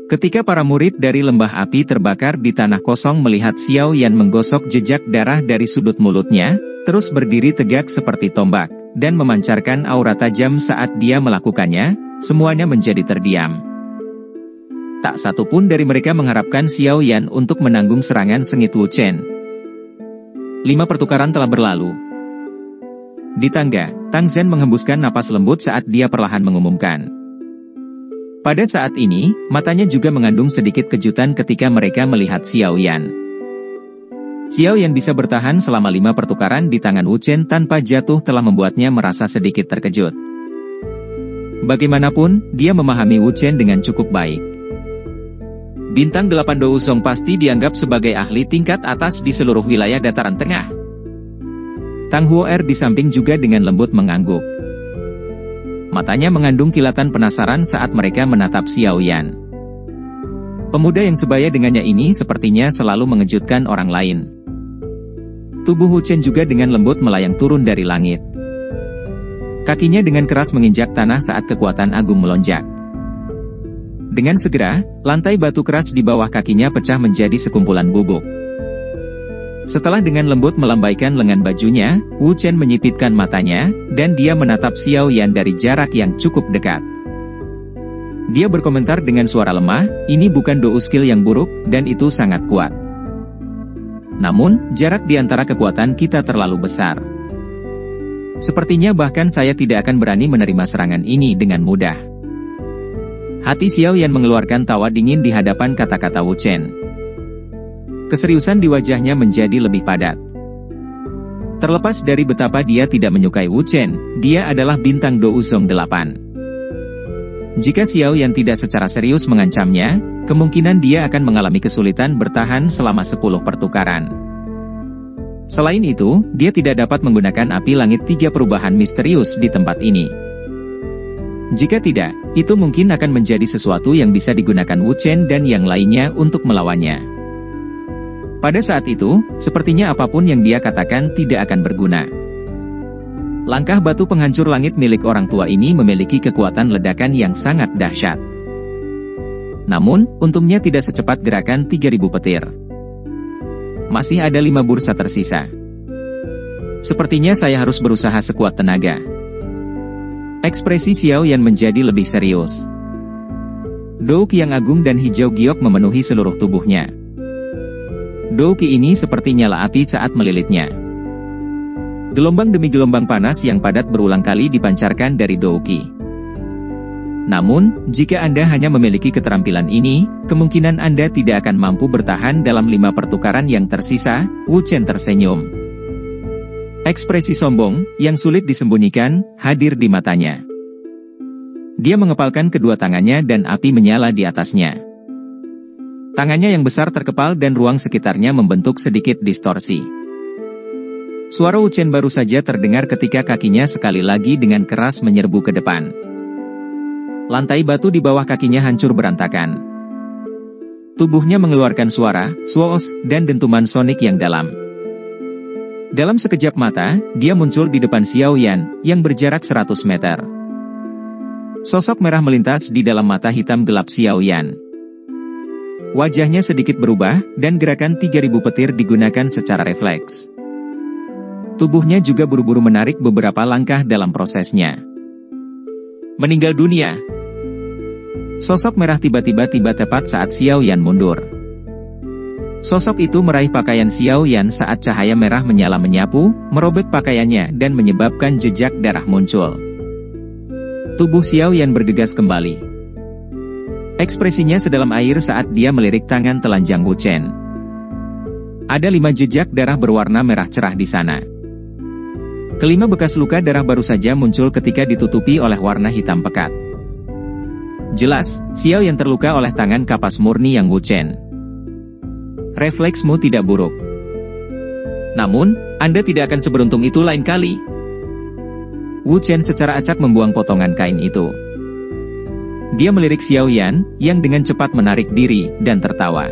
Ketika para murid dari lembah api terbakar di tanah kosong melihat Xiao Yan menggosok jejak darah dari sudut mulutnya, terus berdiri tegak seperti tombak, dan memancarkan aura tajam saat dia melakukannya, semuanya menjadi terdiam. Tak satu pun dari mereka mengharapkan Xiao Yan untuk menanggung serangan sengit Wu Chen. 5 pertukaran telah berlalu. Di tangga, Tang Zhen menghembuskan napas lembut saat dia perlahan mengumumkan. Pada saat ini, matanya juga mengandung sedikit kejutan ketika mereka melihat Xiao Yan. Xiao Yan bisa bertahan selama 5 pertukaran di tangan Wu Chen tanpa jatuh telah membuatnya merasa sedikit terkejut. Bagaimanapun, dia memahami Wu Chen dengan cukup baik. Bintang 8 Do Wusong pasti dianggap sebagai ahli tingkat atas di seluruh wilayah dataran tengah. Tang Huo'er di samping juga dengan lembut mengangguk. Matanya mengandung kilatan penasaran saat mereka menatap Xiao Yan. Pemuda yang sebaya dengannya ini sepertinya selalu mengejutkan orang lain. Tubuh Wu Chen juga dengan lembut melayang turun dari langit. Kakinya dengan keras menginjak tanah saat kekuatan agung melonjak. Dengan segera, lantai batu keras di bawah kakinya pecah menjadi sekumpulan bubuk. Setelah dengan lembut melambaikan lengan bajunya, Wu Chen menyipitkan matanya, dan dia menatap Xiao Yan dari jarak yang cukup dekat. Dia berkomentar dengan suara lemah, ini bukan do skill yang buruk, dan itu sangat kuat. Namun, jarak di antara kekuatan kita terlalu besar. Sepertinya bahkan saya tidak akan berani menerima serangan ini dengan mudah. Hati Xiao Yan mengeluarkan tawa dingin di hadapan kata-kata Wu Chen. Keseriusan di wajahnya menjadi lebih padat. Terlepas dari betapa dia tidak menyukai Wu Chen, dia adalah bintang Do Wusong 8. Jika Xiao Yan tidak secara serius mengancamnya, kemungkinan dia akan mengalami kesulitan bertahan selama 10 pertukaran. Selain itu, dia tidak dapat menggunakan api langit 3 perubahan misterius di tempat ini. Jika tidak, itu mungkin akan menjadi sesuatu yang bisa digunakan Wu Chen dan yang lainnya untuk melawannya. Pada saat itu, sepertinya apapun yang dia katakan tidak akan berguna. Langkah batu penghancur langit milik orang tua ini memiliki kekuatan ledakan yang sangat dahsyat. Namun, untungnya tidak secepat gerakan 3000 petir. Masih ada 5 bursa tersisa. Sepertinya saya harus berusaha sekuat tenaga. Ekspresi Xiao Yan menjadi lebih serius. Do Qi yang agung dan hijau giok memenuhi seluruh tubuhnya. Do Qi ini seperti nyala api saat melilitnya. Gelombang demi gelombang panas yang padat berulang kali dipancarkan dari Do Qi. Namun, jika Anda hanya memiliki keterampilan ini, kemungkinan Anda tidak akan mampu bertahan dalam 5 pertukaran yang tersisa. Wu Chen tersenyum. Ekspresi sombong, yang sulit disembunyikan, hadir di matanya. Dia mengepalkan kedua tangannya dan api menyala di atasnya. Tangannya yang besar terkepal dan ruang sekitarnya membentuk sedikit distorsi. Suara Wu Chen baru saja terdengar ketika kakinya sekali lagi dengan keras menyerbu ke depan. Lantai batu di bawah kakinya hancur berantakan. Tubuhnya mengeluarkan suara, swoos, dan dentuman sonik yang dalam. Dalam sekejap mata, dia muncul di depan Xiao Yan, yang berjarak 100 meter. Sosok merah melintas di dalam mata hitam gelap Xiao Yan. Wajahnya sedikit berubah, dan gerakan 3000 petir digunakan secara refleks. Tubuhnya juga buru-buru menarik beberapa langkah dalam prosesnya. Meninggal dunia. Sosok merah tiba-tiba tiba tepat saat Xiao Yan mundur. Sosok itu meraih pakaian Xiao Yan saat cahaya merah menyala menyapu, merobek pakaiannya dan menyebabkan jejak darah muncul. Tubuh Xiao Yan bergegas kembali. Ekspresinya sedalam air saat dia melirik tangan telanjang Wu Chen. Ada 5 jejak darah berwarna merah cerah di sana. Kelima bekas luka darah baru saja muncul ketika ditutupi oleh warna hitam pekat. Jelas, Xiao Yan terluka oleh tangan kapas murni yang Wu Chen. Refleksmu tidak buruk. Namun, Anda tidak akan seberuntung itu lain kali. Wu Chen secara acak membuang potongan kain itu. Dia melirik Xiao Yan, yang dengan cepat menarik diri, dan tertawa.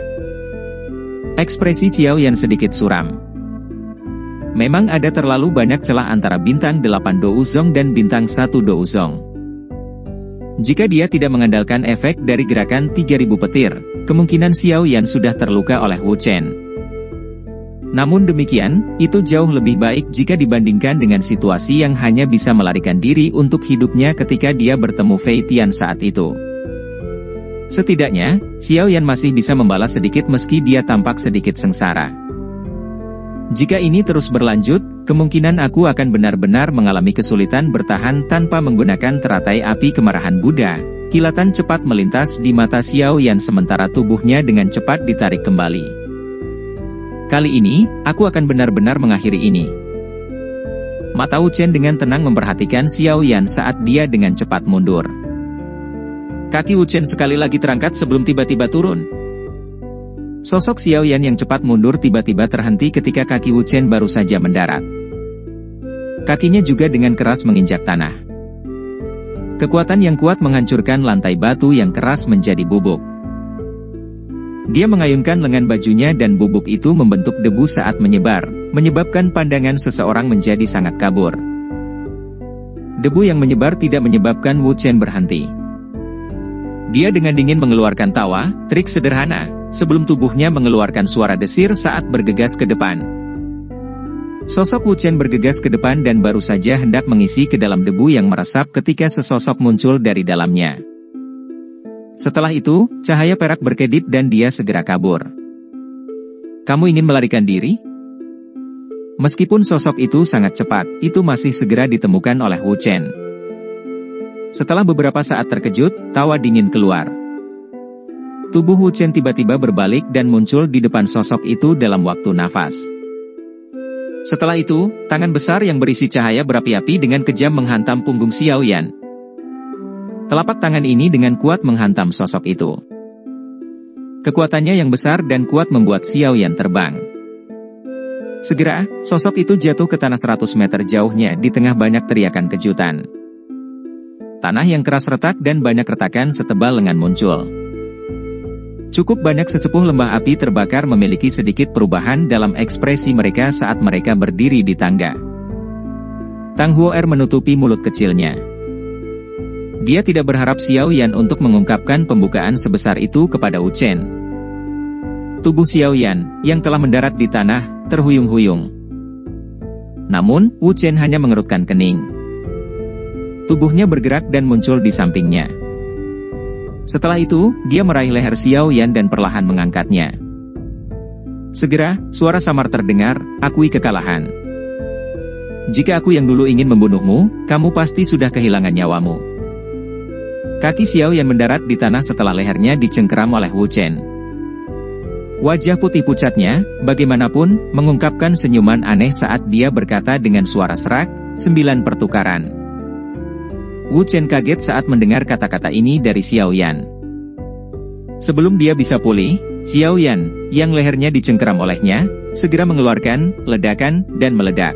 Ekspresi Xiao Yan sedikit suram. Memang ada terlalu banyak celah antara bintang 8 Do Wusong dan bintang 1 Do Wusong. Jika dia tidak mengandalkan efek dari gerakan 3000 petir, kemungkinan Xiao Yan sudah terluka oleh Wu Chen. Namun demikian, itu jauh lebih baik jika dibandingkan dengan situasi yang hanya bisa melarikan diri untuk hidupnya ketika dia bertemu Fei Tian saat itu. Setidaknya, Xiao Yan masih bisa membalas sedikit meski dia tampak sedikit sengsara. Jika ini terus berlanjut, kemungkinan aku akan benar-benar mengalami kesulitan bertahan tanpa menggunakan teratai api kemarahan Buddha. Kilatan cepat melintas di mata Xiao Yan sementara tubuhnya dengan cepat ditarik kembali. Kali ini, aku akan benar-benar mengakhiri ini. Mata Wu Chen dengan tenang memperhatikan Xiao Yan saat dia dengan cepat mundur. Kaki Wu Chen sekali lagi terangkat sebelum tiba-tiba turun. Sosok Xiao Yan yang cepat mundur tiba-tiba terhenti ketika kaki Wu Chen baru saja mendarat. Kakinya juga dengan keras menginjak tanah. Kekuatan yang kuat menghancurkan lantai batu yang keras menjadi bubuk. Dia mengayunkan lengan bajunya dan bubuk itu membentuk debu saat menyebar, menyebabkan pandangan seseorang menjadi sangat kabur. Debu yang menyebar tidak menyebabkan Wu Chen berhenti. Dia dengan dingin mengeluarkan tawa, trik sederhana, sebelum tubuhnya mengeluarkan suara desir saat bergegas ke depan. Sosok Wu Chen bergegas ke depan dan baru saja hendak mengisi ke dalam debu yang meresap ketika sesosok muncul dari dalamnya. Setelah itu, cahaya perak berkedip dan dia segera kabur. Kamu ingin melarikan diri? Meskipun sosok itu sangat cepat, itu masih segera ditemukan oleh Wu Chen. Setelah beberapa saat terkejut, tawa dingin keluar. Tubuh Wu Chen tiba-tiba berbalik dan muncul di depan sosok itu dalam waktu nafas. Setelah itu, tangan besar yang berisi cahaya berapi-api dengan kejam menghantam punggung Xiao Yan. Telapak tangan ini dengan kuat menghantam sosok itu. Kekuatannya yang besar dan kuat membuat Xiao Yan terbang. Segera, sosok itu jatuh ke tanah 100 meter jauhnya di tengah banyak teriakan kejutan. Tanah yang keras retak dan banyak retakan setebal lengan muncul. Cukup banyak sesepuh lembah api terbakar memiliki sedikit perubahan dalam ekspresi mereka saat mereka berdiri di tangga. Tang Huo'er menutupi mulut kecilnya. Dia tidak berharap Xiao Yan untuk mengungkapkan pembukaan sebesar itu kepada Wu Chen. Tubuh Xiao Yan, yang telah mendarat di tanah, terhuyung-huyung. Namun, Wu Chen hanya mengerutkan kening. Tubuhnya bergerak dan muncul di sampingnya. Setelah itu, dia meraih leher Xiao Yan dan perlahan mengangkatnya. Segera, suara samar terdengar, akui kekalahan. Jika aku yang dulu ingin membunuhmu, kamu pasti sudah kehilangan nyawamu. Kaki Xiao Yan mendarat di tanah setelah lehernya dicengkeram oleh Wu Chen. Wajah putih pucatnya, bagaimanapun, mengungkapkan senyuman aneh saat dia berkata dengan suara serak, 9 pertukaran. Wu Chen kaget saat mendengar kata-kata ini dari Xiao Yan. Sebelum dia bisa pulih, Xiao Yan, yang lehernya dicengkeram olehnya, segera mengeluarkan ledakan dan meledak.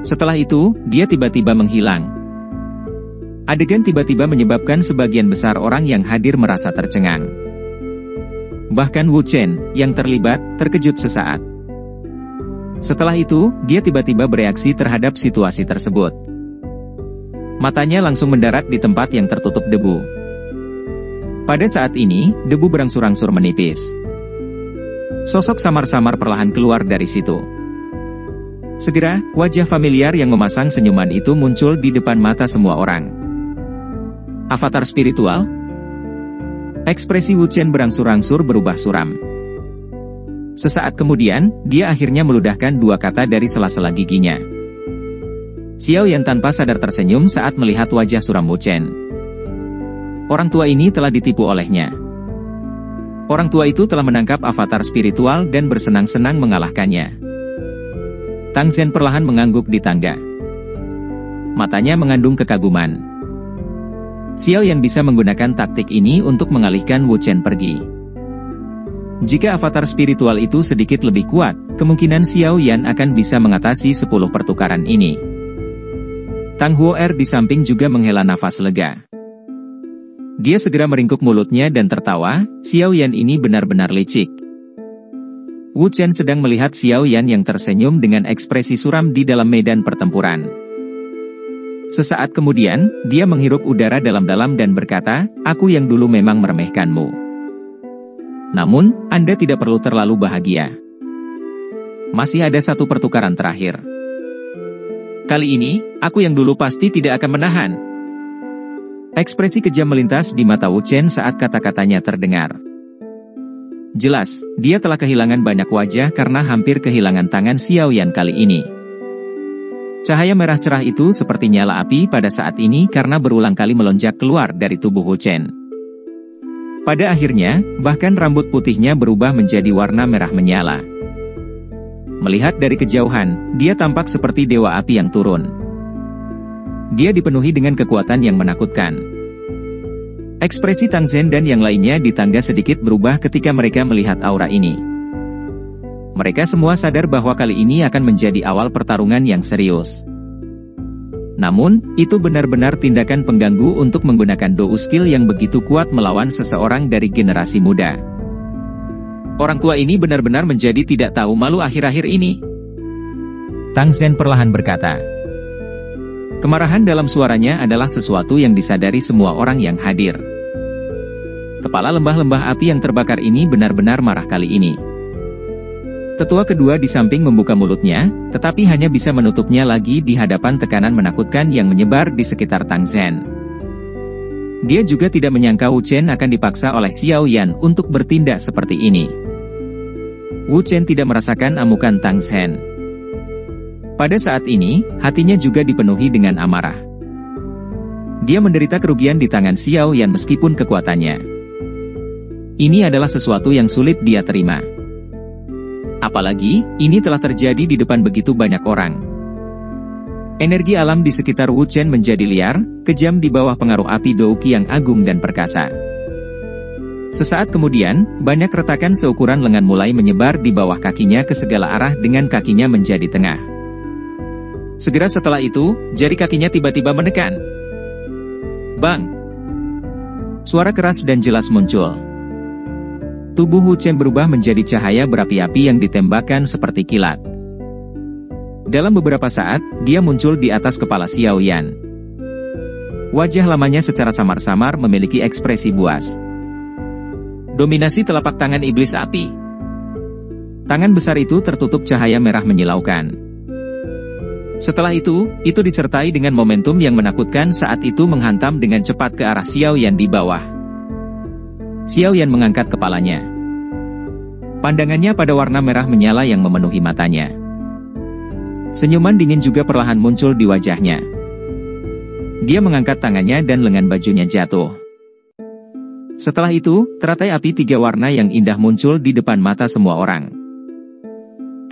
Setelah itu, dia tiba-tiba menghilang. Adegan tiba-tiba menyebabkan sebagian besar orang yang hadir merasa tercengang. Bahkan Wu Chen, yang terlibat, terkejut sesaat. Setelah itu, dia tiba-tiba bereaksi terhadap situasi tersebut. Matanya langsung mendarat di tempat yang tertutup debu. Pada saat ini, debu berangsur-angsur menipis. Sosok samar-samar perlahan keluar dari situ. Segera, wajah familiar yang memasang senyuman itu muncul di depan mata semua orang. Avatar spiritual? Ekspresi Wu Chen berangsur-angsur berubah suram. Sesaat kemudian, dia akhirnya meludahkan 2 kata dari sela-sela giginya. Xiao Yan tanpa sadar tersenyum saat melihat wajah suram Wu Chen. Orang tua ini telah ditipu olehnya. Orang tua itu telah menangkap avatar spiritual dan bersenang-senang mengalahkannya. Tang Zhen perlahan mengangguk di tangga. Matanya mengandung kekaguman. Xiao Yan bisa menggunakan taktik ini untuk mengalihkan Wu Chen pergi. Jika avatar spiritual itu sedikit lebih kuat, kemungkinan Xiao Yan akan bisa mengatasi 10 pertukaran ini. Tang Huo'er di samping juga menghela nafas lega. Dia segera meringkuk mulutnya dan tertawa, Xiao Yan ini benar-benar licik. Wu Chen sedang melihat Xiao Yan yang tersenyum dengan ekspresi suram di dalam medan pertempuran. Sesaat kemudian, dia menghirup udara dalam-dalam dan berkata, "Aku yang dulu memang meremehkanmu. Namun, Anda tidak perlu terlalu bahagia. Masih ada satu pertukaran terakhir. Kali ini, aku yang dulu pasti tidak akan menahan." Ekspresi kejam melintas di mata Wu Chen saat kata-katanya terdengar. Jelas, dia telah kehilangan banyak wajah karena hampir kehilangan tangan Xiao Yan kali ini. Cahaya merah cerah itu seperti nyala api pada saat ini karena berulang kali melonjak keluar dari tubuh Wu Chen. Pada akhirnya, bahkan rambut putihnya berubah menjadi warna merah menyala. Melihat dari kejauhan, dia tampak seperti dewa api yang turun. Dia dipenuhi dengan kekuatan yang menakutkan. Ekspresi Tang Zhen dan yang lainnya di tangga sedikit berubah ketika mereka melihat aura ini. Mereka semua sadar bahwa kali ini akan menjadi awal pertarungan yang serius. Namun, itu benar-benar tindakan pengganggu untuk menggunakan dou skill yang begitu kuat melawan seseorang dari generasi muda. Orang tua ini benar-benar menjadi tidak tahu malu akhir-akhir ini. Tang Zhen perlahan berkata. Kemarahan dalam suaranya adalah sesuatu yang disadari semua orang yang hadir. Kepala lembah-lembah api yang terbakar ini benar-benar marah kali ini. Tetua kedua di samping membuka mulutnya, tetapi hanya bisa menutupnya lagi di hadapan tekanan menakutkan yang menyebar di sekitar Tang Zhen. Dia juga tidak menyangka Wu Chen akan dipaksa oleh Xiao Yan untuk bertindak seperti ini. Wu Chen tidak merasakan amukan Tang Zhen. Pada saat ini, hatinya juga dipenuhi dengan amarah. Dia menderita kerugian di tangan Xiao Yan meskipun kekuatannya. Ini adalah sesuatu yang sulit dia terima. Apalagi, ini telah terjadi di depan begitu banyak orang. Energi alam di sekitar Wu Chen menjadi liar, kejam di bawah pengaruh api Douqi yang agung dan perkasa. Sesaat kemudian, banyak retakan seukuran lengan mulai menyebar di bawah kakinya ke segala arah dengan kakinya menjadi tengah. Segera setelah itu, jari kakinya tiba-tiba menekan. Bang! Suara keras dan jelas muncul. Tubuh Wu Chen berubah menjadi cahaya berapi-api yang ditembakkan seperti kilat. Dalam beberapa saat, dia muncul di atas kepala Xiao Yan. Wajah lamanya secara samar-samar memiliki ekspresi buas. Dominasi telapak tangan iblis api. Tangan besar itu tertutup cahaya merah menyilaukan. Setelah itu disertai dengan momentum yang menakutkan saat itu menghantam dengan cepat ke arah Xiao Yan di bawah. Xiao Yan mengangkat kepalanya. Pandangannya pada warna merah menyala yang memenuhi matanya. Senyuman dingin juga perlahan muncul di wajahnya. Dia mengangkat tangannya dan lengan bajunya jatuh. Setelah itu, teratai api 3 warna yang indah muncul di depan mata semua orang.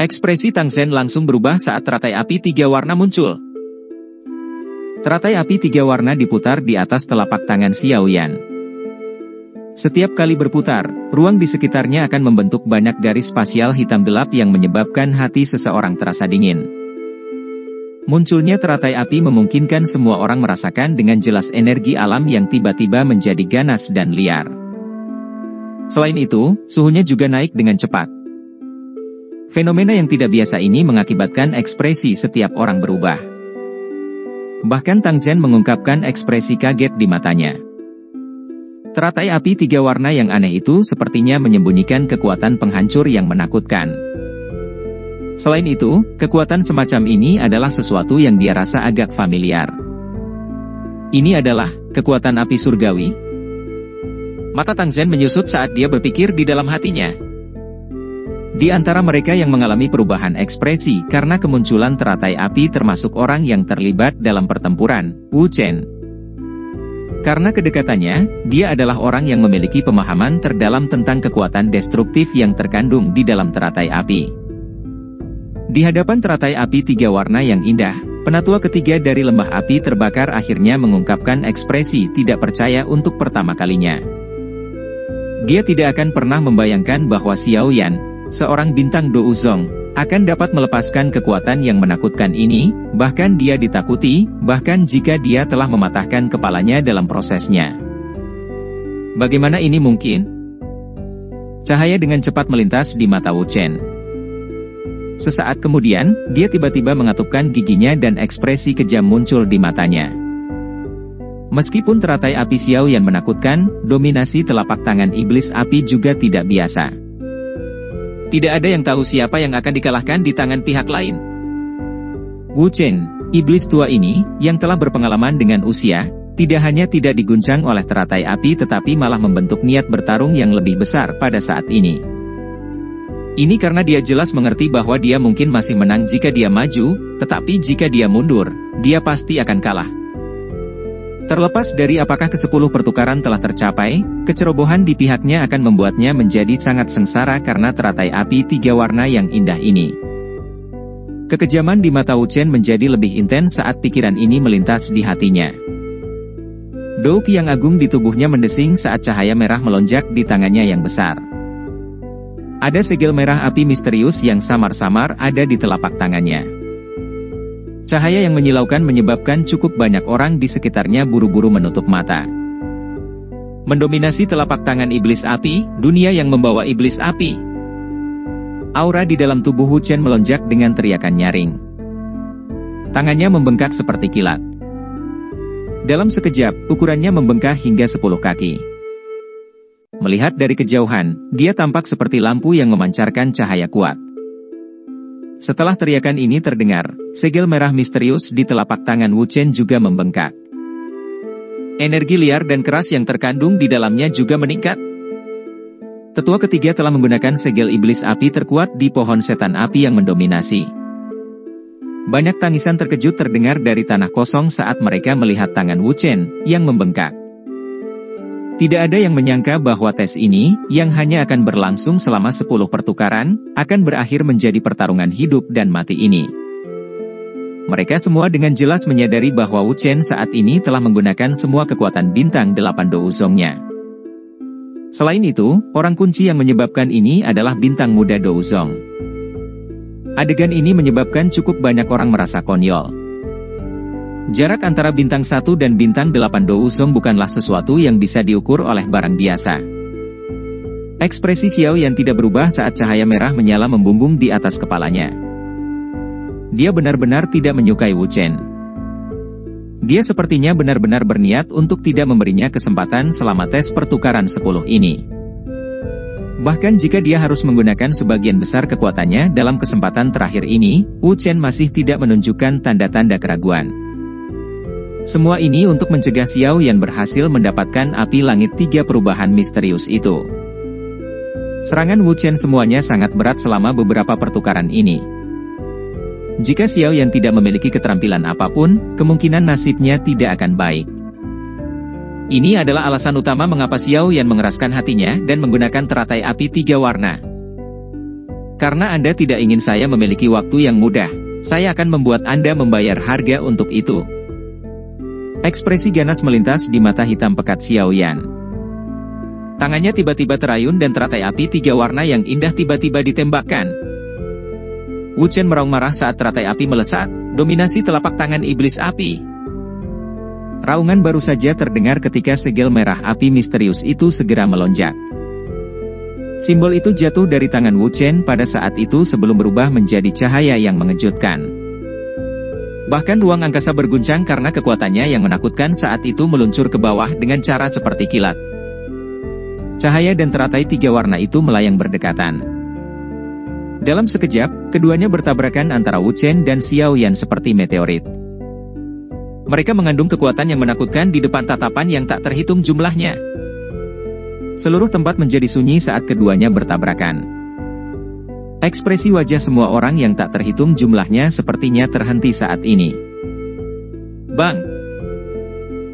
Ekspresi Tang Zhen langsung berubah saat teratai api 3 warna muncul. Teratai api 3 warna diputar di atas telapak tangan Xiao Yan. Setiap kali berputar, ruang di sekitarnya akan membentuk banyak garis spasial hitam gelap yang menyebabkan hati seseorang terasa dingin. Munculnya teratai api memungkinkan semua orang merasakan dengan jelas energi alam yang tiba-tiba menjadi ganas dan liar. Selain itu, suhunya juga naik dengan cepat. Fenomena yang tidak biasa ini mengakibatkan ekspresi setiap orang berubah. Bahkan Tang Zhen mengungkapkan ekspresi kaget di matanya. Teratai api 3 warna yang aneh itu sepertinya menyembunyikan kekuatan penghancur yang menakutkan. Selain itu, kekuatan semacam ini adalah sesuatu yang dia rasa agak familiar. Ini adalah kekuatan api surgawi. Mata Tang Zhen menyusut saat dia berpikir di dalam hatinya. Di antara mereka yang mengalami perubahan ekspresi karena kemunculan teratai api termasuk orang yang terlibat dalam pertempuran, Wu Chen. Karena kedekatannya, dia adalah orang yang memiliki pemahaman terdalam tentang kekuatan destruktif yang terkandung di dalam teratai api. Di hadapan teratai api 3 warna yang indah, penatua ketiga dari lembah api terbakar akhirnya mengungkapkan ekspresi tidak percaya untuk pertama kalinya. Dia tidak akan pernah membayangkan bahwa Xiao Yan, seorang bintang Douzong, akan dapat melepaskan kekuatan yang menakutkan ini, bahkan dia ditakuti, bahkan jika dia telah mematahkan kepalanya dalam prosesnya. Bagaimana ini mungkin? Cahaya dengan cepat melintas di mata Wu Chen. Sesaat kemudian, dia tiba-tiba mengatupkan giginya dan ekspresi kejam muncul di matanya. Meskipun teratai api Xiao Yan menakutkan, dominasi telapak tangan iblis api juga tidak biasa. Tidak ada yang tahu siapa yang akan dikalahkan di tangan pihak lain. Wu Chen, iblis tua ini, yang telah berpengalaman dengan usia, tidak hanya tidak diguncang oleh teratai api tetapi malah membentuk niat bertarung yang lebih besar pada saat ini. Ini karena dia jelas mengerti bahwa dia mungkin masih menang jika dia maju, tetapi jika dia mundur, dia pasti akan kalah. Terlepas dari apakah ke-10 pertukaran telah tercapai, kecerobohan di pihaknya akan membuatnya menjadi sangat sengsara karena teratai api 3 warna yang indah ini. Kekejaman di mata Wu Chen menjadi lebih intens saat pikiran ini melintas di hatinya. Dou Qi yang agung di tubuhnya mendesing saat cahaya merah melonjak di tangannya yang besar. Ada segel merah api misterius yang samar-samar ada di telapak tangannya. Cahaya yang menyilaukan menyebabkan cukup banyak orang di sekitarnya buru-buru menutup mata. Mendominasi telapak tangan iblis api, dunia yang membawa iblis api. Aura di dalam tubuh Wu Chen melonjak dengan teriakan nyaring. Tangannya membengkak seperti kilat. Dalam sekejap, ukurannya membengkak hingga 10 kaki. Melihat dari kejauhan, dia tampak seperti lampu yang memancarkan cahaya kuat. Setelah teriakan ini terdengar, segel merah misterius di telapak tangan Wu Chen juga membengkak. Energi liar dan keras yang terkandung di dalamnya juga meningkat. Tetua ketiga telah menggunakan segel iblis api terkuat di pohon setan api yang mendominasi. Banyak tangisan terkejut terdengar dari tanah kosong saat mereka melihat tangan Wu Chen yang membengkak. Tidak ada yang menyangka bahwa tes ini, yang hanya akan berlangsung selama 10 pertukaran, akan berakhir menjadi pertarungan hidup dan mati ini. Mereka semua dengan jelas menyadari bahwa Wu Chen saat ini telah menggunakan semua kekuatan bintang 8 Douzong-nya. Selain itu, orang kunci yang menyebabkan ini adalah bintang muda Douzong. Adegan ini menyebabkan cukup banyak orang merasa konyol. Jarak antara bintang 1 dan bintang 8 Douzong bukanlah sesuatu yang bisa diukur oleh barang biasa. Ekspresi Xiao Yan tidak berubah saat cahaya merah menyala membumbung di atas kepalanya. Dia benar-benar tidak menyukai Wu Chen. Dia sepertinya benar-benar berniat untuk tidak memberinya kesempatan selama tes pertukaran 10 ini. Bahkan jika dia harus menggunakan sebagian besar kekuatannya dalam kesempatan terakhir ini, Wu Chen masih tidak menunjukkan tanda-tanda keraguan. Semua ini untuk mencegah Xiao Yan berhasil mendapatkan api langit 3 perubahan misterius itu. Serangan Wu Chen semuanya sangat berat selama beberapa pertukaran ini. Jika Xiao Yan tidak memiliki keterampilan apapun, kemungkinan nasibnya tidak akan baik. Ini adalah alasan utama mengapa Xiao Yan mengeraskan hatinya dan menggunakan teratai api 3 warna. Karena Anda tidak ingin saya memiliki waktu yang mudah, saya akan membuat Anda membayar harga untuk itu. Ekspresi ganas melintas di mata hitam pekat Xiao Yan. Tangannya tiba-tiba terayun dan teratai api 3 warna yang indah tiba-tiba ditembakkan. Wu Chen meraung marah saat teratai api melesat, dominasi telapak tangan iblis api. Raungan baru saja terdengar ketika segel merah api misterius itu segera melonjak. Simbol itu jatuh dari tangan Wu Chen pada saat itu sebelum berubah menjadi cahaya yang mengejutkan. Bahkan ruang angkasa berguncang karena kekuatannya yang menakutkan saat itu meluncur ke bawah dengan cara seperti kilat. Cahaya dan teratai 3 warna itu melayang berdekatan. Dalam sekejap, keduanya bertabrakan antara Wu Chen dan Xiao Yan seperti meteorit. Mereka mengandung kekuatan yang menakutkan di depan tatapan yang tak terhitung jumlahnya. Seluruh tempat menjadi sunyi saat keduanya bertabrakan. Ekspresi wajah semua orang yang tak terhitung jumlahnya sepertinya terhenti saat ini. Bang!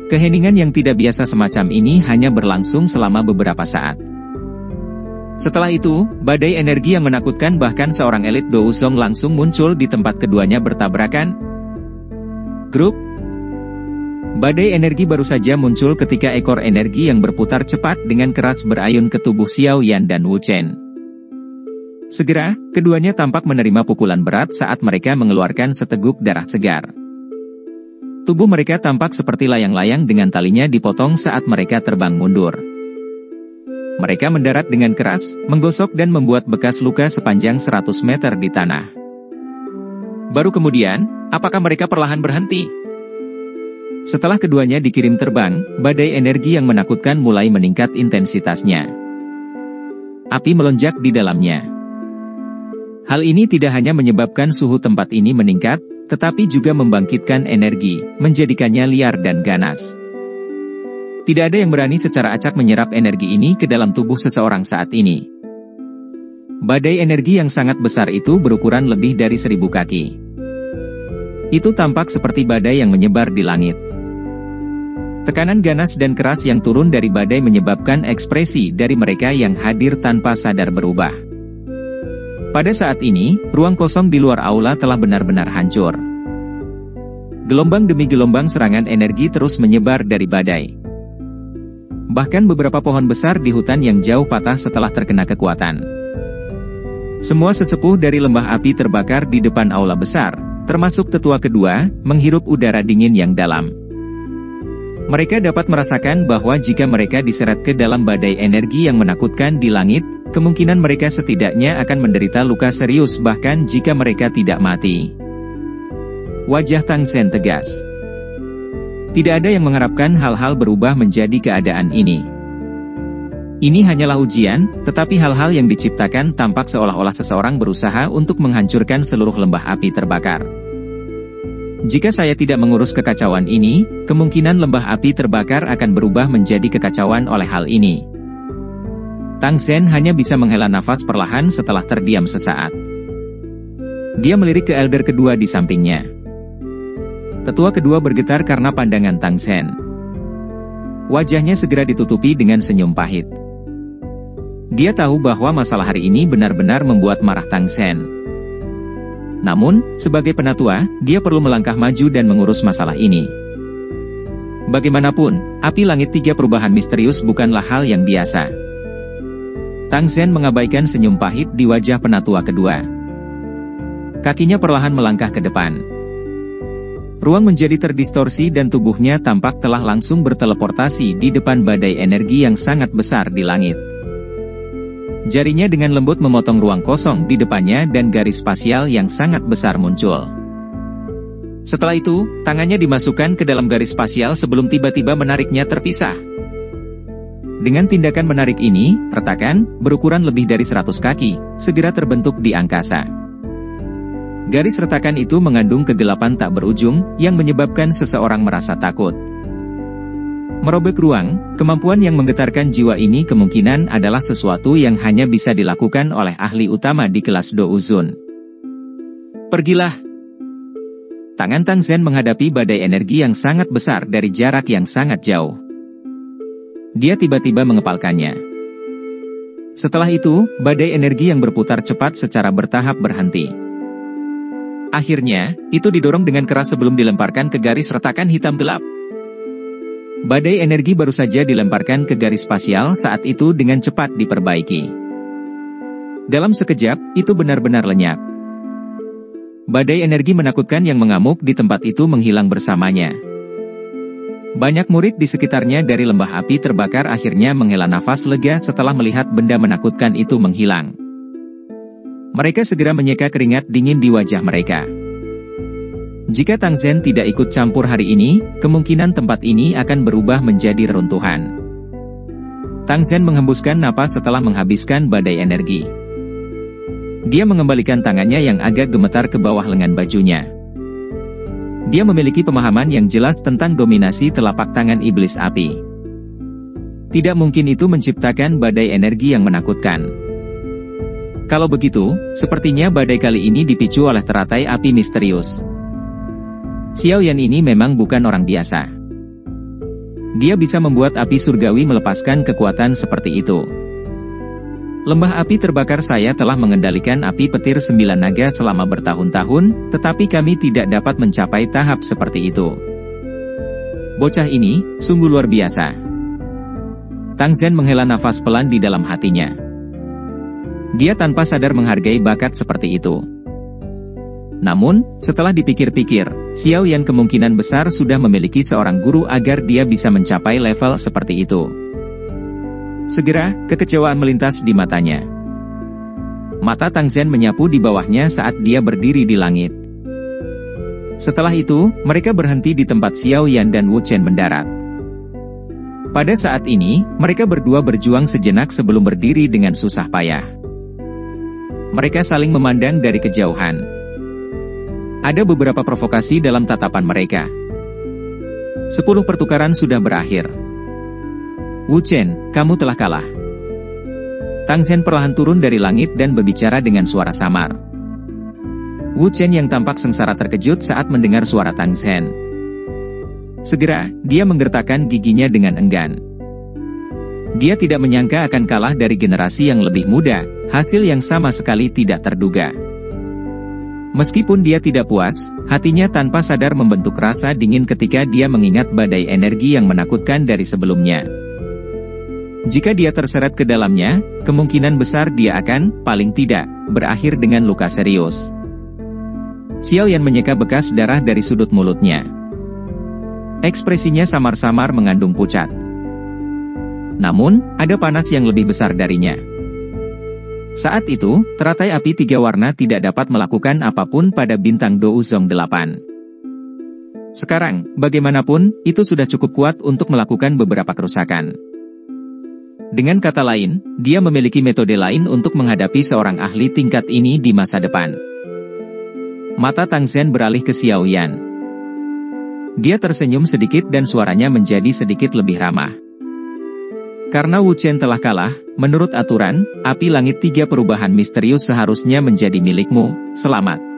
Keheningan yang tidak biasa semacam ini hanya berlangsung selama beberapa saat. Setelah itu, badai energi yang menakutkan bahkan seorang elit Douzong langsung muncul di tempat keduanya bertabrakan. Grup. Badai energi baru saja muncul ketika ekor energi yang berputar cepat dengan keras berayun ke tubuh Xiao Yan dan Wu Chen. Segera, keduanya tampak menerima pukulan berat saat mereka mengeluarkan seteguk darah segar. Tubuh mereka tampak seperti layang-layang dengan talinya dipotong saat mereka terbang mundur. Mereka mendarat dengan keras, menggosok dan membuat bekas luka sepanjang 100 meter di tanah. Baru kemudian, apakah mereka perlahan berhenti? Setelah keduanya dikirim terbang, badai energi yang menakutkan mulai meningkat intensitasnya. Api melonjak di dalamnya. Hal ini tidak hanya menyebabkan suhu tempat ini meningkat, tetapi juga membangkitkan energi, menjadikannya liar dan ganas. Tidak ada yang berani secara acak menyerap energi ini ke dalam tubuh seseorang saat ini. Badai energi yang sangat besar itu berukuran lebih dari 1000 kaki. Itu tampak seperti badai yang menyebar di langit. Tekanan ganas dan keras yang turun dari badai menyebabkan ekspresi dari mereka yang hadir tanpa sadar berubah. Pada saat ini, ruang kosong di luar aula telah benar-benar hancur. Gelombang demi gelombang serangan energi terus menyebar dari badai. Bahkan beberapa pohon besar di hutan yang jauh patah setelah terkena kekuatan. Semua sesepuh dari lembah api terbakar di depan aula besar, termasuk tetua kedua, menghirup udara dingin yang dalam. Mereka dapat merasakan bahwa jika mereka diseret ke dalam badai energi yang menakutkan di langit, kemungkinan mereka setidaknya akan menderita luka serius bahkan jika mereka tidak mati. Wajah Tang Sen tegas. Tidak ada yang mengharapkan hal-hal berubah menjadi keadaan ini. Ini hanyalah ujian, tetapi hal-hal yang diciptakan tampak seolah-olah seseorang berusaha untuk menghancurkan seluruh lembah api terbakar. Jika saya tidak mengurus kekacauan ini, kemungkinan lembah api terbakar akan berubah menjadi kekacauan oleh hal ini. Tang Sen hanya bisa menghela nafas perlahan setelah terdiam sesaat. Dia melirik ke elder kedua di sampingnya. Tetua kedua bergetar karena pandangan Tang Sen. Wajahnya segera ditutupi dengan senyum pahit. Dia tahu bahwa masalah hari ini benar-benar membuat marah Tang Sen. Namun, sebagai penatua, dia perlu melangkah maju dan mengurus masalah ini. Bagaimanapun, api langit 3 perubahan misterius bukanlah hal yang biasa. Tang Sen mengabaikan senyum pahit di wajah penatua kedua. Kakinya perlahan melangkah ke depan. Ruang menjadi terdistorsi dan tubuhnya tampak telah langsung berteleportasi di depan badai energi yang sangat besar di langit. Jarinya dengan lembut memotong ruang kosong di depannya dan garis spasial yang sangat besar muncul. Setelah itu, tangannya dimasukkan ke dalam garis spasial sebelum tiba-tiba menariknya terpisah. Dengan tindakan menarik ini, retakan, berukuran lebih dari 100 kaki, segera terbentuk di angkasa. Garis retakan itu mengandung kegelapan tak berujung, yang menyebabkan seseorang merasa takut. Merobek ruang, kemampuan yang menggetarkan jiwa ini kemungkinan adalah sesuatu yang hanya bisa dilakukan oleh ahli utama di kelas Douzun. Pergilah. Tangan Tang Sen menghadapi badai energi yang sangat besar dari jarak yang sangat jauh. Dia tiba-tiba mengepalkannya. Setelah itu, badai energi yang berputar cepat secara bertahap berhenti. Akhirnya, itu didorong dengan keras sebelum dilemparkan ke garis retakan hitam gelap. Badai energi baru saja dilemparkan ke garis spasial saat itu dengan cepat diperbaiki. Dalam sekejap, itu benar-benar lenyap. Badai energi menakutkan yang mengamuk di tempat itu menghilang bersamanya. Banyak murid di sekitarnya dari lembah api terbakar akhirnya menghela nafas lega setelah melihat benda menakutkan itu menghilang. Mereka segera menyeka keringat dingin di wajah mereka. Jika Tang Sen tidak ikut campur hari ini, kemungkinan tempat ini akan berubah menjadi reruntuhan. Tang Sen menghembuskan napas setelah menghabiskan badai energi. Dia mengembalikan tangannya yang agak gemetar ke bawah lengan bajunya. Dia memiliki pemahaman yang jelas tentang dominasi telapak tangan iblis api. Tidak mungkin itu menciptakan badai energi yang menakutkan. Kalau begitu, sepertinya badai kali ini dipicu oleh teratai api misterius. Xiao Yan ini memang bukan orang biasa. Dia bisa membuat api surgawi melepaskan kekuatan seperti itu. Lembah api terbakar saya telah mengendalikan api petir 9 naga selama bertahun-tahun, tetapi kami tidak dapat mencapai tahap seperti itu. Bocah ini, sungguh luar biasa. Tang Sen menghela nafas pelan di dalam hatinya. Dia tanpa sadar menghargai bakat seperti itu. Namun, setelah dipikir-pikir, Xiao Yan kemungkinan besar sudah memiliki seorang guru agar dia bisa mencapai level seperti itu. Segera, kekecewaan melintas di matanya. Mata Tang Sen menyapu di bawahnya saat dia berdiri di langit. Setelah itu, mereka berhenti di tempat Xiao Yan dan Wu Chen mendarat. Pada saat ini, mereka berdua berjuang sejenak sebelum berdiri dengan susah payah. Mereka saling memandang dari kejauhan. Ada beberapa provokasi dalam tatapan mereka. 10 pertukaran sudah berakhir. Wu Chen, kamu telah kalah. Tang Zhen perlahan turun dari langit dan berbicara dengan suara samar. Wu Chen yang tampak sengsara terkejut saat mendengar suara Tang Zhen. Segera, dia menggertakkan giginya dengan enggan. Dia tidak menyangka akan kalah dari generasi yang lebih muda, hasil yang sama sekali tidak terduga. Meskipun dia tidak puas, hatinya tanpa sadar membentuk rasa dingin ketika dia mengingat badai energi yang menakutkan dari sebelumnya. Jika dia terseret ke dalamnya, kemungkinan besar dia akan, paling tidak, berakhir dengan luka serius. Xiao Yan menyeka bekas darah dari sudut mulutnya. Ekspresinya samar-samar mengandung pucat. Namun, ada panas yang lebih besar darinya. Saat itu, teratai api 3 warna tidak dapat melakukan apapun pada bintang Douzong 8. Sekarang, bagaimanapun, itu sudah cukup kuat untuk melakukan beberapa kerusakan. Dengan kata lain, dia memiliki metode lain untuk menghadapi seorang ahli tingkat ini di masa depan. Mata Tang Zhen beralih ke Xiao Yan. Dia tersenyum sedikit dan suaranya menjadi sedikit lebih ramah. Karena Wu Chen telah kalah, menurut aturan, api langit 3 perubahan misterius seharusnya menjadi milikmu, selamat.